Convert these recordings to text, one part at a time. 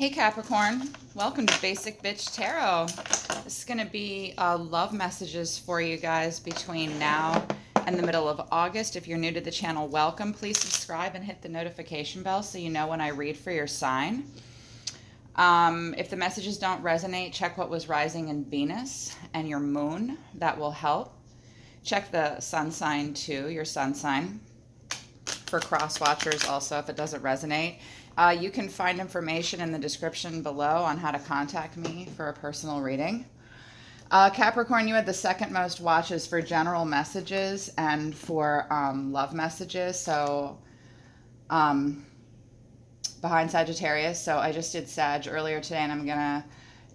Hey Capricorn, welcome to Basic Bitch Tarot. This is going to be love messages for you guys between now and the middle of August. If you're new to the channel, welcome. Please subscribe and hit the notification bell so you know when I read for your sign. If the messages don't resonate, check what was rising in Venus and your moon. That will help. Check the sun sign too, your sun sign. For cross watchers also, if it doesn't resonate. You can find information in the description below on how to contact me for a personal reading. Capricorn, you had the second most watches for general messages and for love messages. So behind Sagittarius. So I just did Sag earlier today, and I'm going to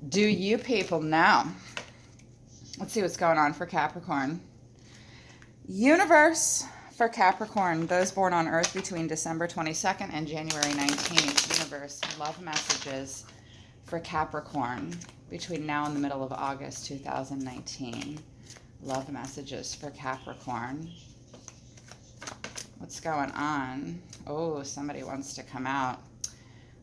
do you people now. Let's see what's going on for Capricorn. Universe. For Capricorn, those born on Earth between December 22nd and January 19th, universe, love messages for Capricorn between now and the middle of August 2019. Love messages for Capricorn. What's going on? Oh, somebody wants to come out.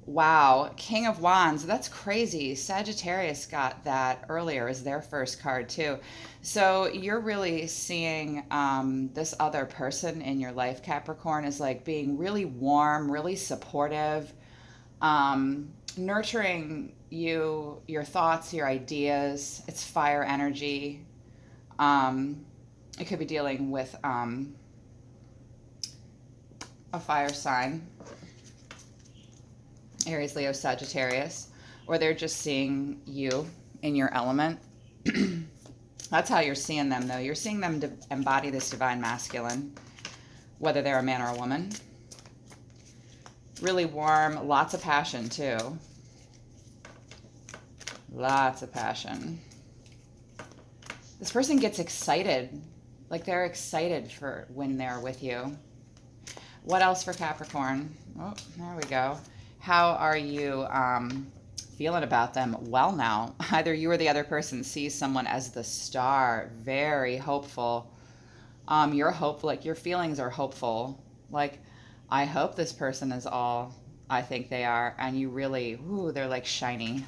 Wow, King of Wands, that's crazy. Sagittarius got that earlier as their first card too. So you're really seeing this other person in your life, Capricorn, is like being really warm, really supportive, nurturing you, your thoughts, your ideas. It's fire energy. It could be dealing with a fire sign. Aries, Leo, Sagittarius, or they're just seeing you in your element. That's how you're seeing them, though. You're seeing them embody this divine masculine, whether they're a man or a woman. Really warm, lots of passion, too. Lots of passion. This person gets excited, like they're excited for when they're with you. What else for Capricorn? Oh, there we go. How are you feeling about them? Well, now, either you or the other person sees someone as the star, very hopeful. You're hopeful, like your feelings are hopeful. Like, I hope this person is all I think they are. And you really, ooh, they're like shiny.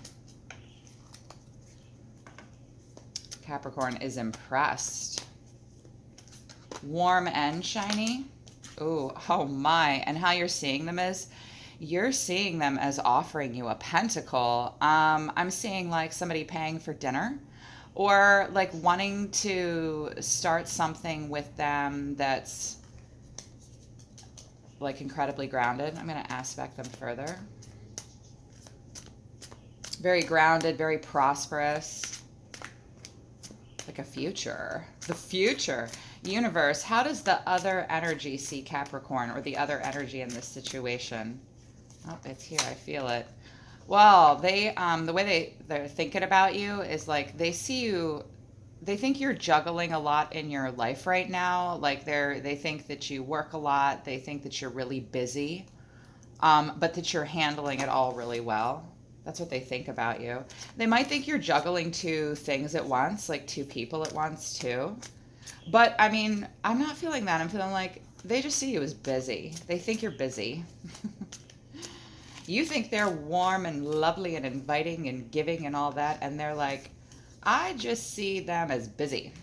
Capricorn is impressed. Warm and shiny. Ooh, oh my. And how you're seeing them is, you're seeing them as offering you a pentacle. I'm seeing like somebody paying for dinner or like wanting to start something with them that's like incredibly grounded. I'm going to aspect them further. Very grounded, very prosperous. Like a future. The future. Universe, how does the other energy see Capricorn or the other energy in this situation? Oh, it's here. I feel it. Well, they, the way they're thinking about you is like they see you, they think you're juggling a lot in your life right now. Like they think that you work a lot. They think that you're really busy, but that you're handling it all really well. That's what they think about you. They might think you're juggling two things at once, like two people at once too. But I mean, I'm not feeling that. I'm feeling like they just see you as busy. They think you're busy. You think they're warm and lovely and inviting and giving and all that, and they're like, I just see them as busy.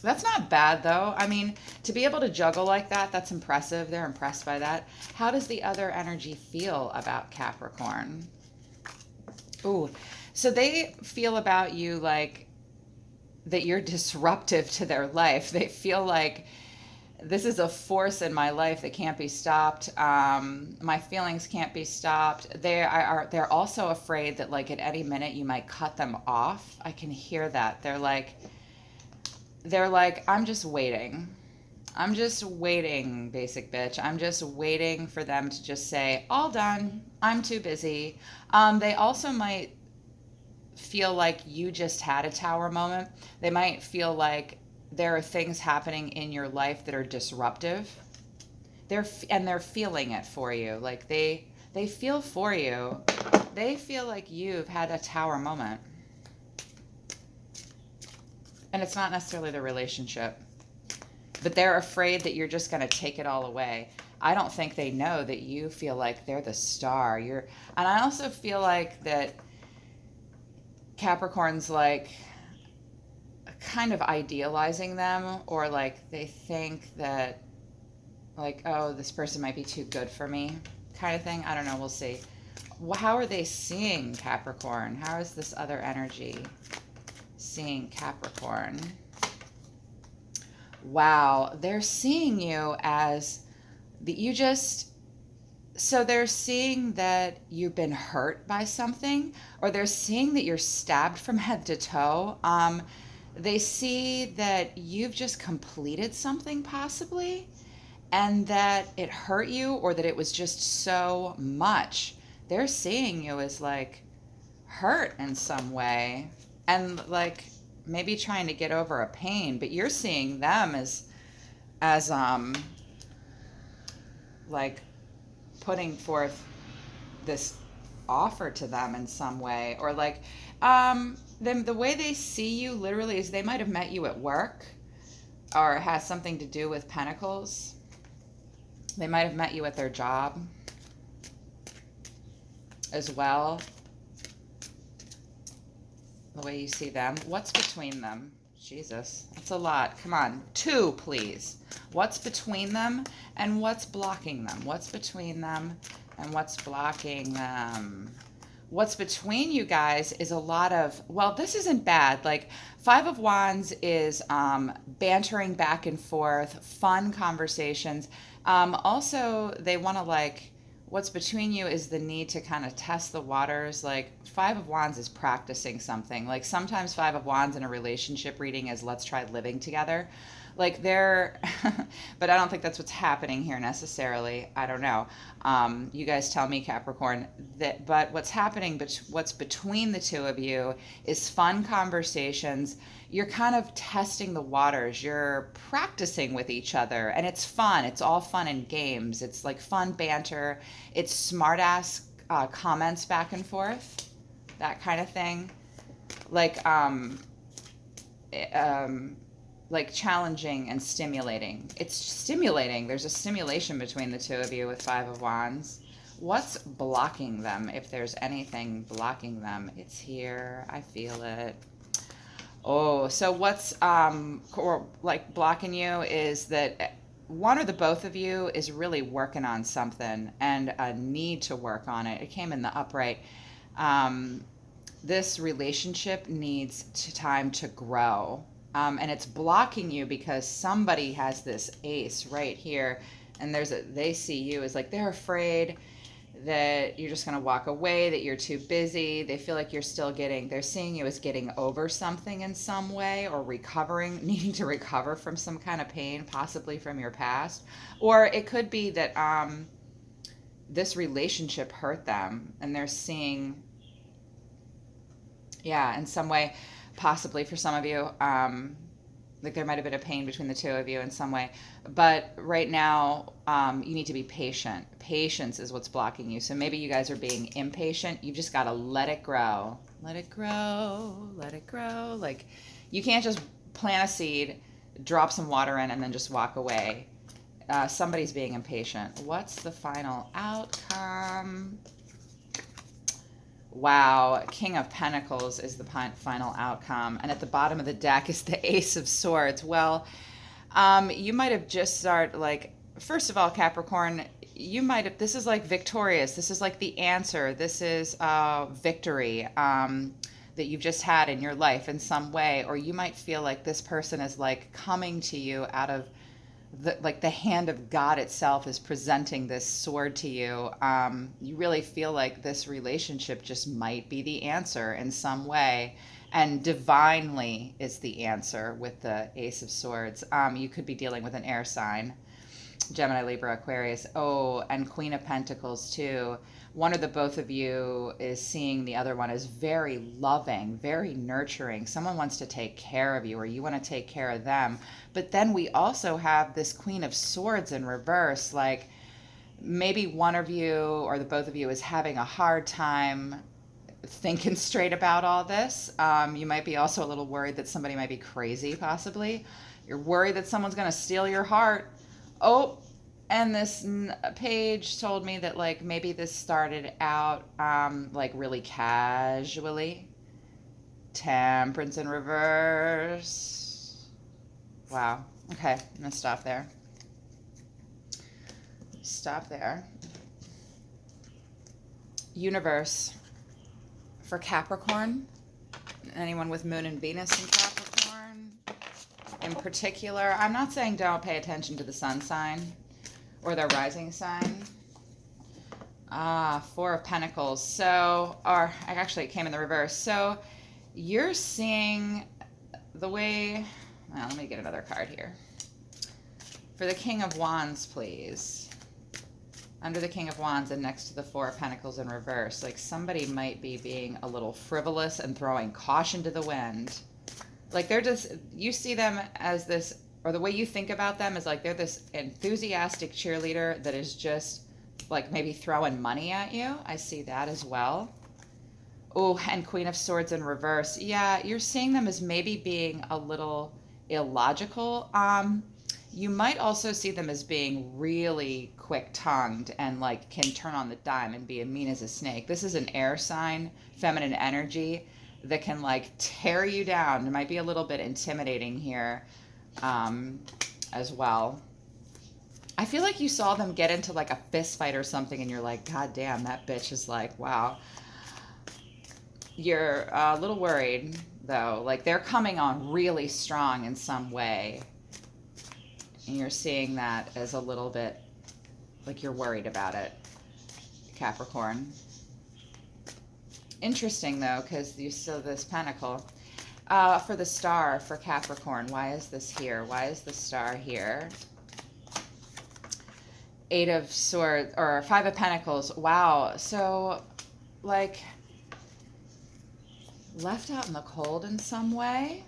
That's not bad, though. I mean, to be able to juggle like that, that's impressive. They're impressed by that. How does the other energy feel about Capricorn? Ooh, so they feel about you like that you're disruptive to their life. They feel like this is a force in my life that can't be stopped. My feelings can't be stopped. They're also afraid that like at any minute you might cut them off. I can hear that. They're like, I'm just waiting. I'm just waiting, basic bitch. I'm just waiting for them to just say, all done. I'm too busy. They also might feel like you just had a tower moment. They might feel like there are things happening in your life that are disruptive. They're feeling it for you. Like they feel for you. They feel like you've had a tower moment. And it's not necessarily the relationship, but they're afraid that you're just going to take it all away. I don't think they know that you feel like they're the star. And I also feel like that Capricorn's like kind of idealizing them, or like they think that, like, oh, this person might be too good for me, kind of thing. I don't know. We'll see. How are they seeing Capricorn? How is this other energy seeing Capricorn? Wow, they're seeing you as you just, so they're seeing that you've been hurt by something, or they're seeing that you're stabbed from head to toe. They see that you've just completed something possibly, and that it hurt you, or that it was just so much. They're seeing you as like hurt in some way, and like maybe trying to get over a pain, but you're seeing them as like putting forth this offer to them in some way, or like the way they see you literally is they might have met you at work, or it has something to do with pentacles. They might have met you at their job as well. The way you see them. What's between them? Jesus, that's a lot. Come on. 2, please. What's between them and what's blocking them? What's between them and what's blocking them? What's between you guys is a lot of, well, this isn't bad. Like 5 of Wands is bantering back and forth, fun conversations. Also, they want to like, what's between you is the need to kind of test the waters. Like 5 of Wands is practicing something. Like sometimes 5 of Wands in a relationship reading is let's try living together. Like they're, but I don't think that's what's happening here necessarily. I don't know. You guys tell me, Capricorn. But what's happening, what's between the 2 of you is fun conversations. You're kind of testing the waters. You're practicing with each other, and it's fun. It's all fun and games. It's like fun banter. It's smart ass comments back and forth, that kind of thing. Like challenging and stimulating. It's stimulating. There's a stimulation between the 2 of you with 5 of Wands. What's blocking them? If there's anything blocking them, it's here. I feel it. Oh, so what's like blocking you is that one or the both of you is really working on something and a need to work on it. It came in the upright. This relationship needs time to grow. And it's blocking you because somebody has this ace right here, and they see you as like they're afraid that you're just going to walk away, that you're too busy. They feel like they're seeing you as getting over something in some way, or needing to recover from some kind of pain, possibly from your past. Or it could be that this relationship hurt them, and they're seeing, in some way, possibly for some of you, like there might have been a pain between the 2 of you in some way. But right now, you need to be patient. Patience is what's blocking you. So maybe you guys are being impatient. You've just got to let it grow. Let it grow. Let it grow. Like you can't just plant a seed, drop some water in, and then just walk away. Somebody's being impatient. What's the final outcome? Wow, King of Pentacles is the final outcome. And at the bottom of the deck is the Ace of Swords. Well, you might have just started, like, first of all, Capricorn, this is like victorious. This is like the answer. This is victory that you've just had in your life in some way. Or you might feel like this person is like coming to you out of the hand of God itself is presenting this sword to you. You really feel like this relationship just might be the answer in some way, and divinely is the answer with the Ace of Swords. You could be dealing with an air sign, Gemini, Libra, Aquarius. Oh, and Queen of Pentacles too. One or the both of you is seeing the other one as very loving, very nurturing. Someone wants to take care of you, or you want to take care of them. But then we also have this Queen of Swords in reverse. Like maybe one of you or the both of you is having a hard time thinking straight about all this. You might be also a little worried that somebody might be crazy, possibly. You're worried that someone's going to steal your heart. Oh, And this page told me that like maybe this started out like really casually. Temperance in reverse. Wow. Okay, I'm gonna stop there. Stop there. Universe for Capricorn. Anyone with Moon and Venus in Capricorn in particular. I'm not saying don't pay attention to the sun sign or their rising sign. Four of Pentacles. So, or actually it came in the reverse. So you're seeing the way, well, let me get another card here. For the King of Wands, please. Under the King of Wands and next to the Four of Pentacles in reverse. Like somebody might be being a little frivolous and throwing caution to the wind. Like they're just, you see them as this, or the way you think about them is like they're this enthusiastic cheerleader that is just like maybe throwing money at you. I see that as well. Oh, and Queen of Swords in reverse. Yeah, you're seeing them as maybe being a little illogical. You might also see them as being really quick-tongued and like can turn on the dime and be as mean as a snake. This is an air sign, feminine energy that can like tear you down. It might be a little bit intimidating here as well. I feel like you saw them get into like a fist fight or something and you're like, God damn, that bitch is like, wow. You're a little worried though. Like they're coming on really strong in some way. And you're seeing that as a little bit like you're worried about it, Capricorn. Interesting though, because you saw this pentacle. For the star for Capricorn, why is this here? Why is the star here? Eight of Swords, or Five of Pentacles. Wow. So, like, left out in the cold in some way.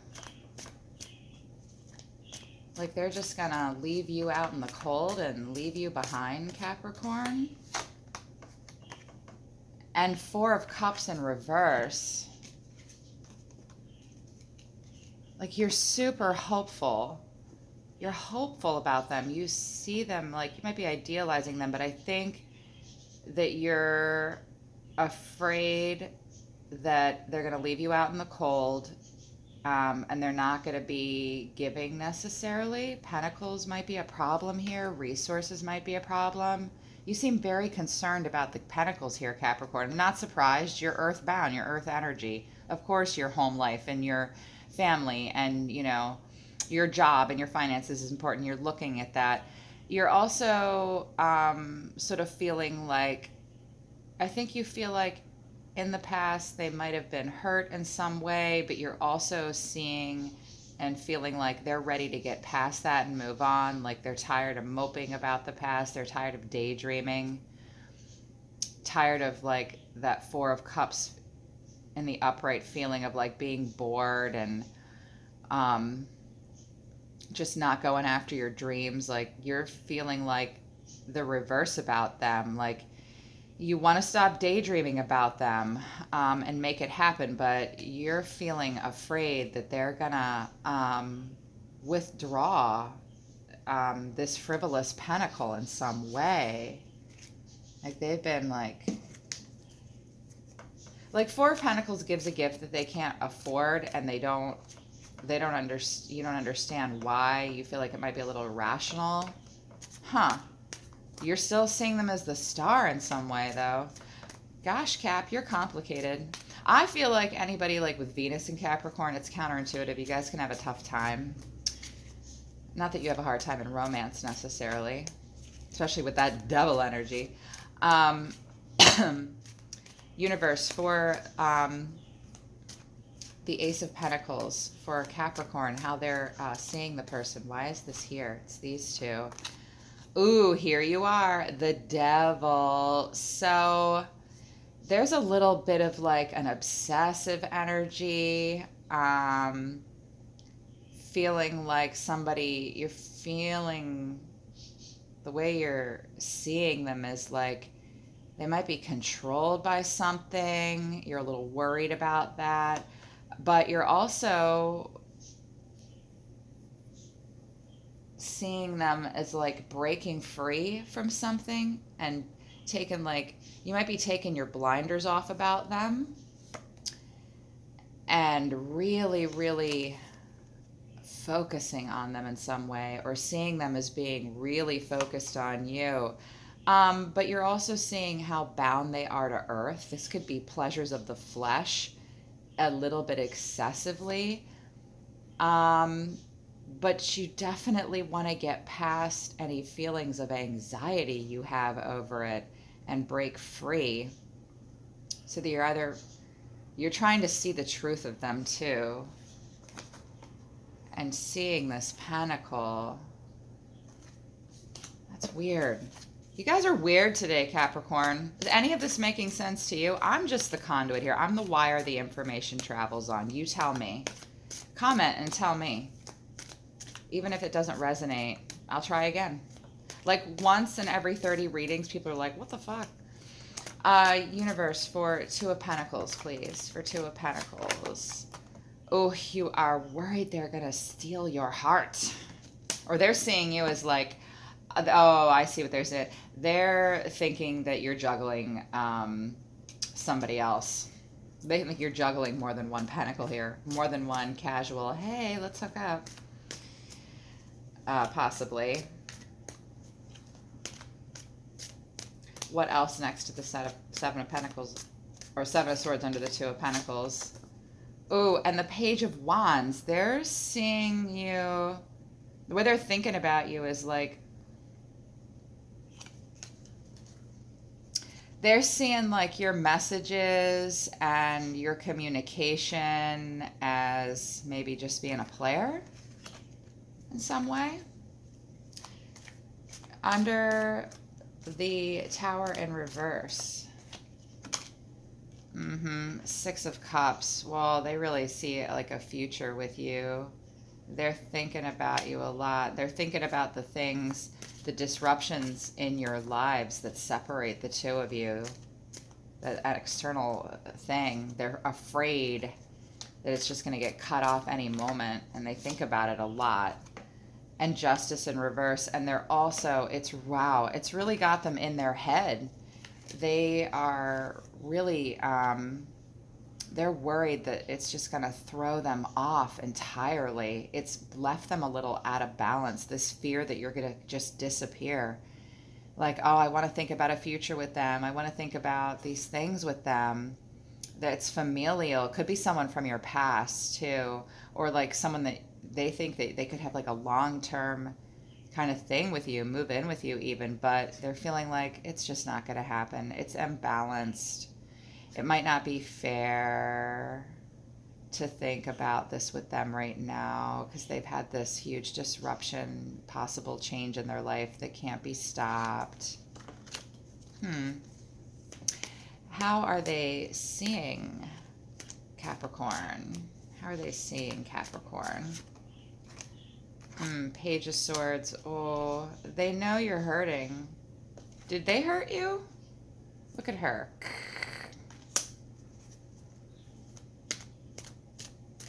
Like they're just gonna leave you out in the cold and leave you behind, Capricorn. And Four of Cups in reverse. Like you're super hopeful. You're hopeful about them. You see them, like you might be idealizing them, but I think that you're afraid that they're gonna leave you out in the cold. And they're not going to be giving necessarily. Pentacles might be a problem here. Resources might be a problem. You seem very concerned about the Pentacles here, Capricorn. I'm not surprised. You're earthbound, you're earth energy. Of course, your home life and your family and, you know, your job and your finances is important. You're looking at that. You're also sort of feeling like, I think you feel like in the past they might have been hurt in some way, but you're also seeing and feeling like they're ready to get past that and move on. Like they're tired of moping about the past. They're tired of daydreaming. Tired of like that Four of Cups in the upright feeling of like being bored and just not going after your dreams. Like you're feeling like the reverse about them. Like you want to stop daydreaming about them and make it happen, but you're feeling afraid that they're gonna withdraw this frivolous pentacle in some way. Like they've been like Four of Pentacles gives a gift that they can't afford, and you don't understand why. You feel like it might be a little irrational. Huh. You're still seeing them as the star in some way, though. Gosh, Cap, you're complicated. I feel like anybody like with Venus and Capricorn, it's counterintuitive. You guys can have a tough time. Not that you have a hard time in romance necessarily, especially with that devil energy. Universe for the Ace of Pentacles for Capricorn, how they're seeing the person. Why is this here? It's these two. Ooh, here you are, the devil. So there's a little bit of like an obsessive energy, feeling like somebody, you're feeling the way you're seeing them is like they might be controlled by something. You're a little worried about that, but you're also seeing them as like breaking free from something and taking like, you might be taking your blinders off about them and really, really focusing on them in some way, or seeing them as being really focused on you. But you're also seeing how bound they are to earth. This could be pleasures of the flesh a little bit excessively. But you definitely want to get past any feelings of anxiety you have over it and break free. So that you're trying to see the truth of them too. And seeing this pentacle. That's weird. You guys are weird today, Capricorn. Is any of this making sense to you? I'm just the conduit here. I'm the wire the information travels on. You tell me. Comment and tell me. Even if it doesn't resonate, I'll try again. Like once in every 30 readings, people are like, what the fuck? Universe, for Two of Pentacles, please. For Two of Pentacles. Oh, you are worried they're going to steal your heart. Or they're seeing you as like, oh, I see what they're saying. They're thinking that you're juggling somebody else. They think you're juggling more than one pentacle here. More than one casual, hey, let's hook up. Possibly. What else next to the Seven of Pentacles? Or Seven of Swords under the Two of Pentacles? Oh, and the Page of Wands. They're seeing you. The way they're thinking about you is like, they're seeing like your messages and your communication as maybe just being a player in some way. Under the Tower in reverse. Six of Cups. Well, they really see like a future with you. They're thinking about you a lot. They're thinking about the things, the disruptions in your lives that separate the two of you. That external thing. They're afraid that it's just going to get cut off any moment, and they think about it a lot. And Justice in reverse. And they're also, it's really got them in their head. They are really, they're worried that it's just going to throw them off entirely. It's left them a little out of balance, this fear that you're going to just disappear. Like, oh, I want to think about a future with them. I want to think about these things with them. That's familial. It could be someone from your past too, or like someone that they think that they could have like a long-term kind of thing with you, move in with you even, but they're feeling like it's just not going to happen. It's imbalanced. It might not be fair to think about this with them right now because they've had this huge disruption, possible change in their life that can't be stopped. How are they seeing Capricorn? How are they seeing Capricorn? Page of Swords. Oh, they know you're hurting. Did they hurt you? Look at her.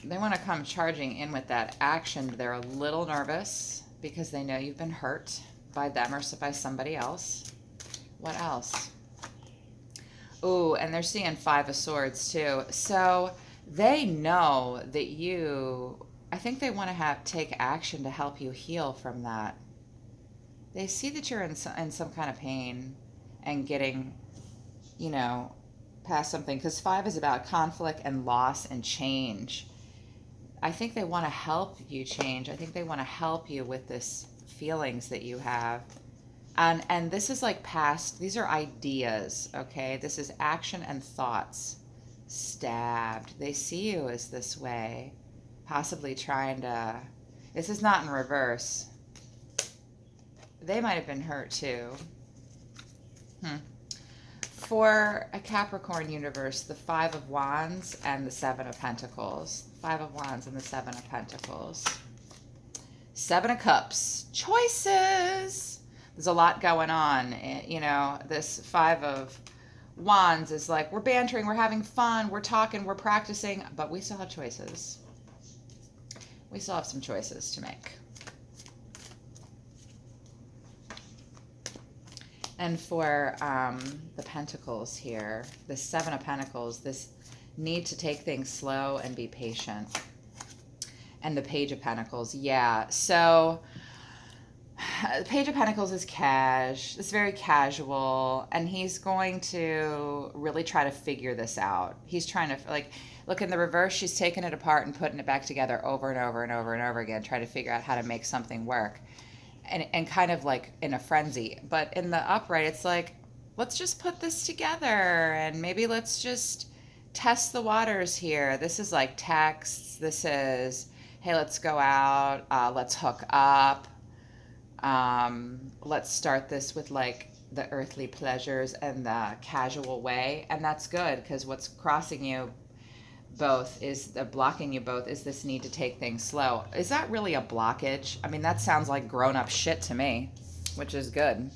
They want to come charging in with that action. They're a little nervous because they know you've been hurt by them or by somebody else. What else? Oh, and they're seeing Five of Swords too. So they know that I think they want to take action to help you heal from that. They see that you're in some kind of pain and getting, past something. Because 5 is about conflict and loss and change. I think they want to help you change. I think they want to help you with this feelings that you have. And this is like past, these are ideas, okay? This is action and thoughts stabbed. They see you as this way, possibly trying to, this is not in reverse. They might have been hurt too. For a Capricorn universe, the 5 of Wands and the 7 of Pentacles. 5 of Wands and the 7 of Pentacles. 7 of Cups. Choices. There's a lot going on. This 5 of Wands is like, we're bantering, we're having fun, we're talking, we're practicing, but we still have choices. We still have some choices to make. And for the Pentacles here, the Seven of Pentacles, this need to take things slow and be patient. And the Page of Pentacles, yeah. So the Page of Pentacles is it's very casual, and he's going to really try to figure this out. He's trying to, like, look in the reverse, she's taking it apart and putting it back together over and over and over and over again, trying to figure out how to make something work. And kind of like in a frenzy. But in the upright, it's like, let's just put this together and maybe let's just test the waters here. This is like texts. This is, hey, let's go out. Let's hook up. Let's start this with like the earthly pleasures and the casual way. And that's good, because what's crossing you both is blocking you both is this need to take things slow. Is that really a blockage? I mean, that sounds like grown-up shit to me, which is good.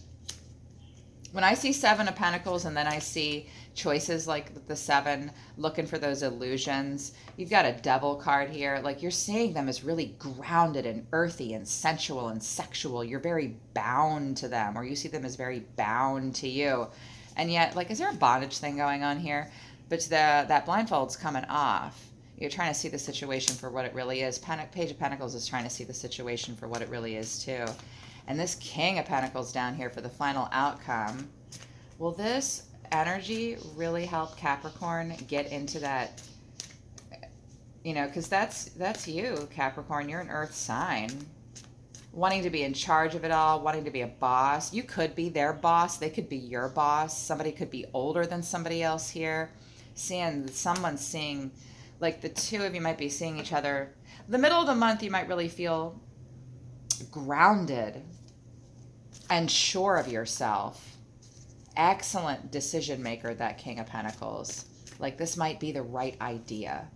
When I see Seven of Pentacles and then I see choices like the Seven, looking for those illusions, you've got a Devil card here. Like, you're seeing them as really grounded and earthy and sensual and sexual. You're very bound to them, or you see them as very bound to you. And yet, like, is there a bondage thing going on here? But that blindfold's coming off. You're trying to see the situation for what it really is. Page of Pentacles is trying to see the situation for what it really is too. And this King of Pentacles down here for the final outcome. Will this energy really help Capricorn get into that, you know, because that's you, Capricorn. You're an earth sign. Wanting to be in charge of it all, wanting to be a boss. You could be their boss. They could be your boss. Somebody could be older than somebody else here. Someone's seeing, like, the two of you might be seeing each other. The middle of the month, you might really feel grounded and sure of yourself. Excellent decision maker, that King of Pentacles. Like, this might be the right idea.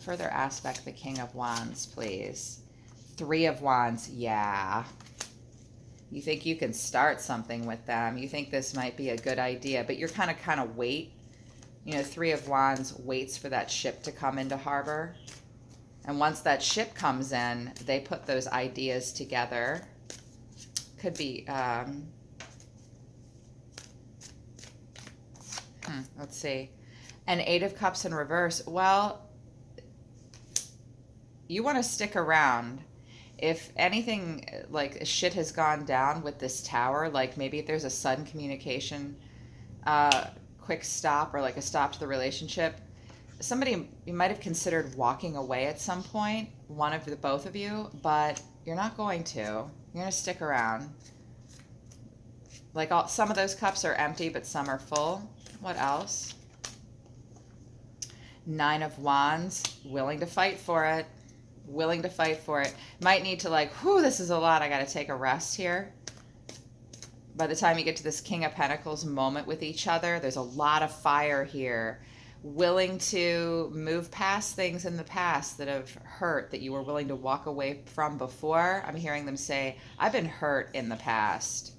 Further aspect the King of Wands, please. Three of Wands, yeah. You think you can start something with them. You think this might be a good idea, but you're kind of wait. You know, Three of Wands waits for that ship to come into harbor. And once that ship comes in, they put those ideas together. Could be, let's see. An Eight of Cups in reverse. Well, you want to stick around. If anything, like, shit has gone down with this tower, like maybe if there's a sudden communication, quick stop, or like a stop to the relationship, somebody, you might have considered walking away at some point, both of you, but you're not going to. You're going to stick around. Like, some of those cups are empty, but some are full. What else? Nine of Wands, willing to fight for it. Willing to fight for it. Might need to, like, whew, this is a lot. I got to take a rest here. By the time you get to this King of Pentacles moment with each other, there's a lot of fire here. Willing to move past things in the past that have hurt, that you were willing to walk away from before. I'm hearing them say, I've been hurt in the past.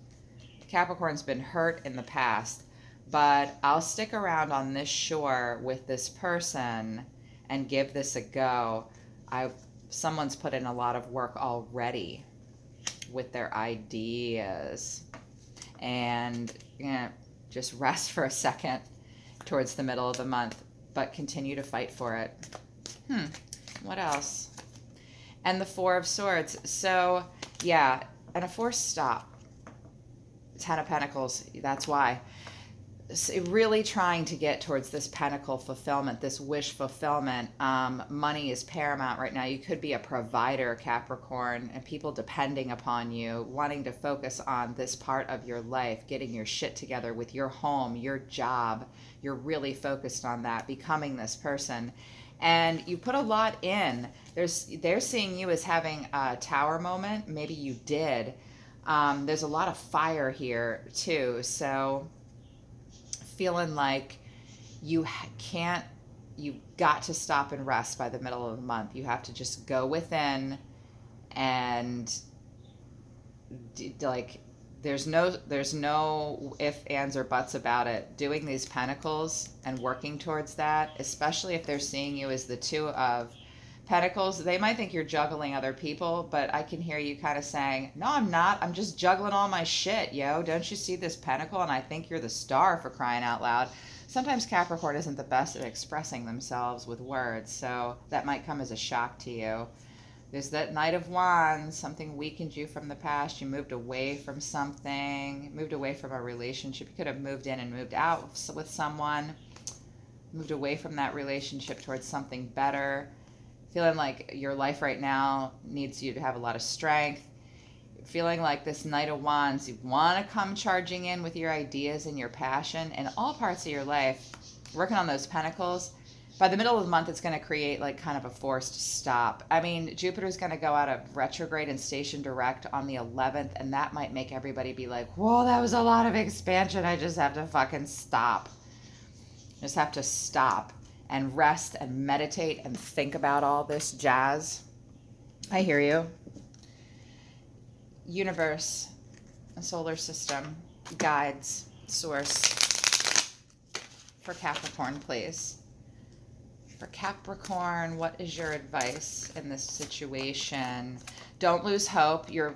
Capricorn's been hurt in the past, but I'll stick around on this shore with this person and give this a go. Someone's put in a lot of work already with their ideas. And just rest for a second towards the middle of the month, but continue to fight for it. What else? And the Four of Swords. So, yeah, and a forced stop. Ten of Pentacles, that's why. So really trying to get towards this pentacle fulfillment, this wish fulfillment. Money is paramount right now. You could be a provider, Capricorn, and people depending upon you, wanting to focus on this part of your life, getting your shit together with your home, your job. You're really focused on that, becoming this person. And you put a lot in. They're seeing you as having a tower moment. Maybe you did. There's a lot of fire here too. So feeling like you've got to stop and rest by the middle of the month. You have to just go within and like, there's no ifs, ands, or buts about it. Doing these pentacles and working towards that, especially if they're seeing you as the Two of Pentacles, they might think you're juggling other people, but I can hear you kind of saying, no, I'm not. I'm just juggling all my shit, yo. Don't you see this pentacle? And I think you're the star, for crying out loud. Sometimes Capricorn isn't the best at expressing themselves with words, so that might come as a shock to you. There's that Knight of Wands. Something weakened you from the past. You moved away from something, moved away from a relationship. You could have moved in and moved out with someone, moved away from that relationship towards something better. Feeling like your life right now needs you to have a lot of strength. Feeling like this Knight of Wands, you want to come charging in with your ideas and your passion in all parts of your life, working on those pentacles. By the middle of the month, it's going to create like kind of a forced stop. I mean, Jupiter's going to go out of retrograde and station direct on the 11th, and that might make everybody be like, whoa, that was a lot of expansion. I just have to fucking stop. Just have to stop and rest and meditate and think about all this jazz. I hear you. Universe, solar system, guides, source for Capricorn, please. For Capricorn, what is your advice in this situation? Don't lose hope. You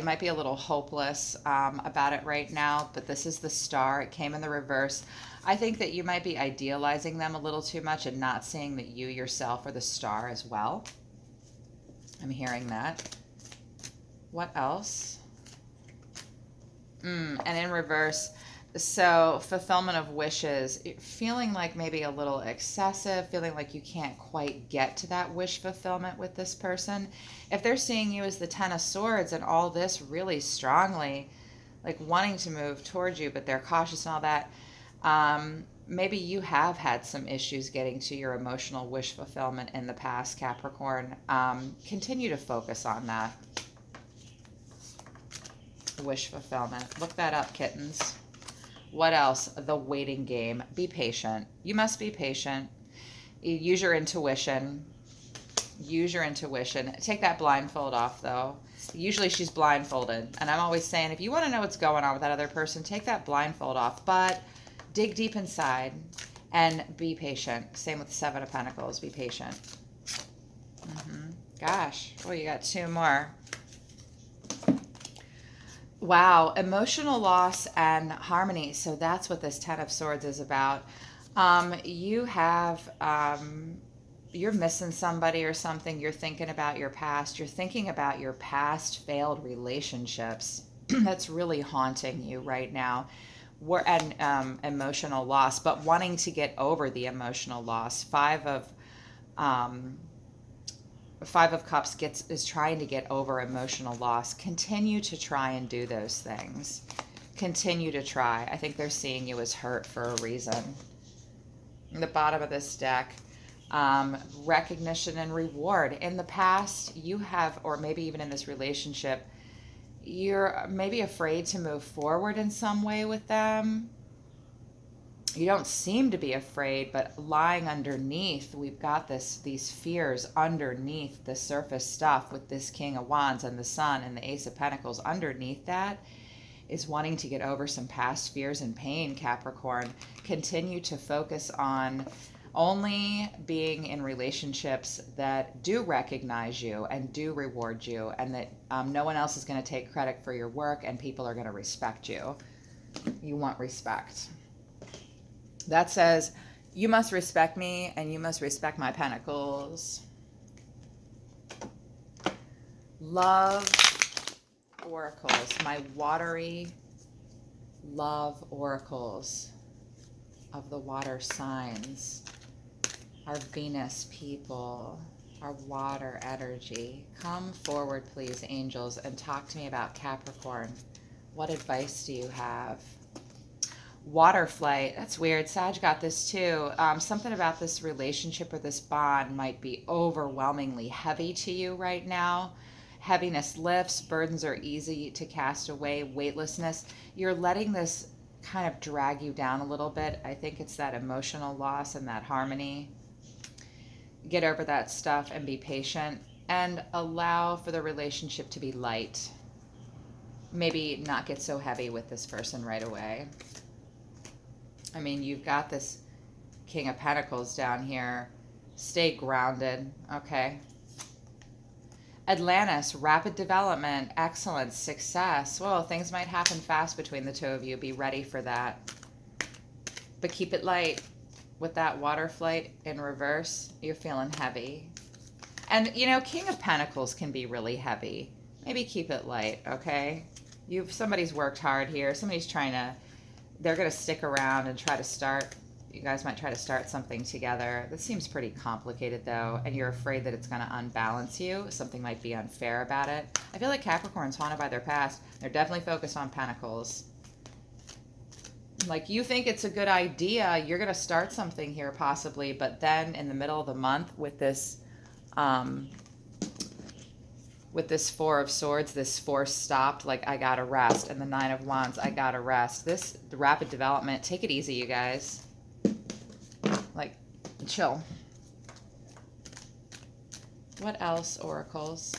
might be a little hopeless about it right now, but this is the star. It came in the reverse. I think that you might be idealizing them a little too much and not seeing that you yourself are the star as well. I'm hearing that. What else? And in reverse, so fulfillment of wishes, feeling like maybe a little excessive, feeling like you can't quite get to that wish fulfillment with this person. If they're seeing you as the Ten of Swords and all this really strongly, like wanting to move towards you, but they're cautious and all that, maybe you have had some issues getting to your emotional wish fulfillment in the past, Capricorn. Continue to focus on that. Wish fulfillment. Look that up, kittens. What else? The waiting game. Be patient. You must be patient. Use your intuition. Use your intuition. Take that blindfold off, though. Usually she's blindfolded. And I'm always saying, if you want to know what's going on with that other person, take that blindfold off. But dig deep inside and be patient. Same with the Seven of Pentacles. Be patient. Gosh. Oh, you got two more. Wow, emotional loss and harmony. So that's what this Ten of Swords is about. You have, you're missing somebody or something. You're thinking about your past. You're thinking about your past failed relationships. That's really haunting you right now. And emotional loss, but wanting to get over the emotional loss. Five of Cups is trying to get over emotional loss. Continue to try and do those things. Continue to try. I think they're seeing you as hurt for a reason. In the bottom of this deck, recognition and reward. In the past, you have, or maybe even in this relationship, you're maybe afraid to move forward in some way with them. You don't seem to be afraid, but lying underneath, we've got these fears underneath the surface stuff with this King of Wands and the Sun and the Ace of Pentacles. Underneath that is wanting to get over some past fears and pain, Capricorn. Continue to focus on only being in relationships that do recognize you and do reward you, and that no one else is going to take credit for your work, and people are going to respect you. You want respect. That says, you must respect me and you must respect my pentacles. Love oracles, my watery love oracles of the water signs, our Venus people, our water energy. Come forward, please, angels, and talk to me about Capricorn. What advice do you have? Water flight. That's weird. Sag got this too. Something about this relationship or this bond might be overwhelmingly heavy to you right now. Heaviness lifts. Burdens are easy to cast away. Weightlessness. You're letting this kind of drag you down a little bit. I think it's that emotional loss and that harmony. Get over that stuff and be patient and allow for the relationship to be light. Maybe not get so heavy with this person right away. I mean, you've got this King of Pentacles down here Stay grounded. Okay. Atlantis, rapid development, excellence, success. Well, things might happen fast between the two of you. Be ready for that. But keep it light. With that water flight in reverse, you're feeling heavy. And, you know, King of Pentacles can be really heavy. Maybe keep it light, okay? Somebody's worked hard here. Somebody's they're going to stick around and try to start. You guys might try to start something together. This seems pretty complicated, though, and you're afraid that it's going to unbalance you. Something might be unfair about it. I feel like Capricorn's haunted by their past. They're definitely focused on Pentacles. Like, you think it's a good idea. You're going to start something here, possibly, but then in the middle of the month with this Four of Swords, this force stopped, like, I gotta rest, and the Nine of Wands, I gotta rest. The rapid development, take it easy, you guys. Like, chill. What else, oracles?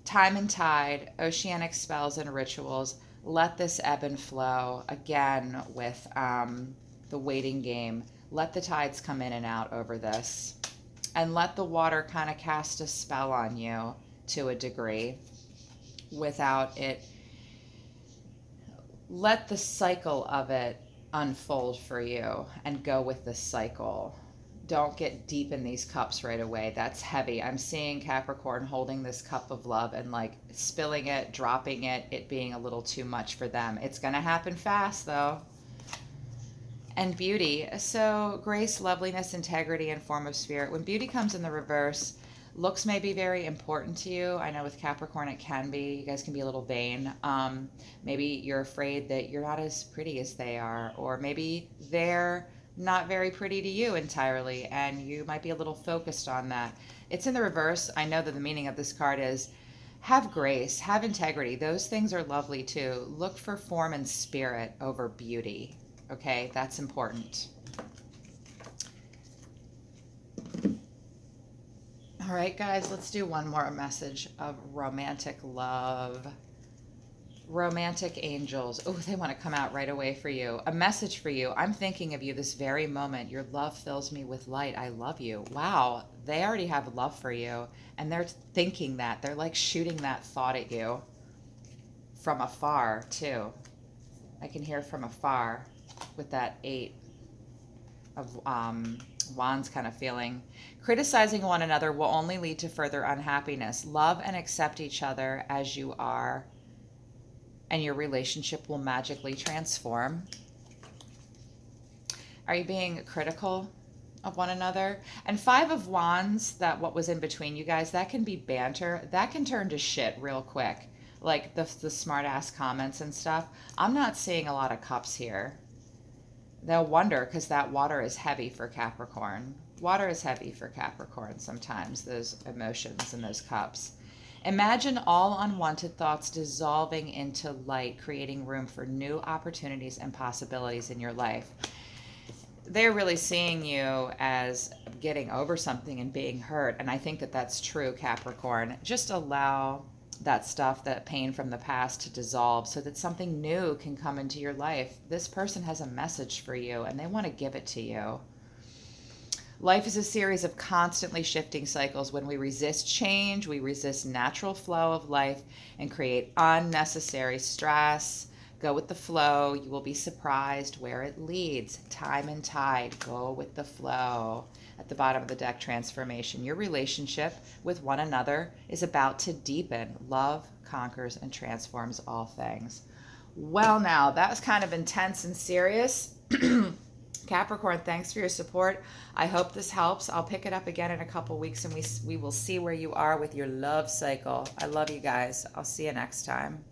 Time and tide, oceanic spells and rituals. Let this ebb and flow. Again, with the waiting game. Let the tides come in and out over this. And let the water kind of cast a spell on you to a degree without it. Let the cycle of it unfold for you and go with the cycle. Don't get deep in these cups right away. That's heavy. I'm seeing Capricorn holding this cup of love and like spilling it, dropping it, it being a little too much for them. It's going to happen fast though. And beauty. So grace, loveliness, integrity, and form of spirit. When beauty comes in the reverse, looks may be very important to you. I know with Capricorn it can be. You guys can be a little vain. Maybe you're afraid that you're not as pretty as they are, or maybe they're not very pretty to you entirely, and you might be a little focused on that. It's in the reverse. I know that the meaning of this card is have grace, have integrity. Those things are lovely too. Look for form and spirit over beauty. Okay, that's important. All right, guys, let's do one more message of romantic love. Romantic angels. Oh, they want to come out right away for you. A message for you. I'm thinking of you this very moment. Your love fills me with light. I love you. Wow, they already have love for you, and they're thinking that. They're like shooting that thought at you from afar, too. I can hear from afar with that 8 of wands kind of feeling. Criticizing one another will only lead to further unhappiness. Love and accept each other as you are, and your relationship will magically transform. Are you being critical of one another? And 5 of wands, that what was in between you guys, that can be banter. That can turn to shit real quick. Like the smart ass comments and stuff. I'm not seeing a lot of cups here. They'll wonder because that water is heavy for Capricorn. Water is heavy for Capricorn sometimes, those emotions and those cups. Imagine all unwanted thoughts dissolving into light, creating room for new opportunities and possibilities in your life. They're really seeing you as getting over something and being hurt. And I think that that's true, Capricorn. Just allow that stuff, that pain from the past, to dissolve so that something new can come into your life. This person has a message for you and they want to give it to you. Life is a series of constantly shifting cycles. When we resist change, we resist natural flow of life and create unnecessary stress. Go with the flow. You will be surprised where it leads. Time and tide. Go with the flow. At the bottom of the deck, transformation. Your relationship with one another is about to deepen. Love conquers and transforms all things. Well, now, that was kind of intense and serious. Capricorn, thanks for your support. I hope this helps. I'll pick it up again in a couple weeks, and we will see where you are with your love cycle. I love you guys. I'll see you next time.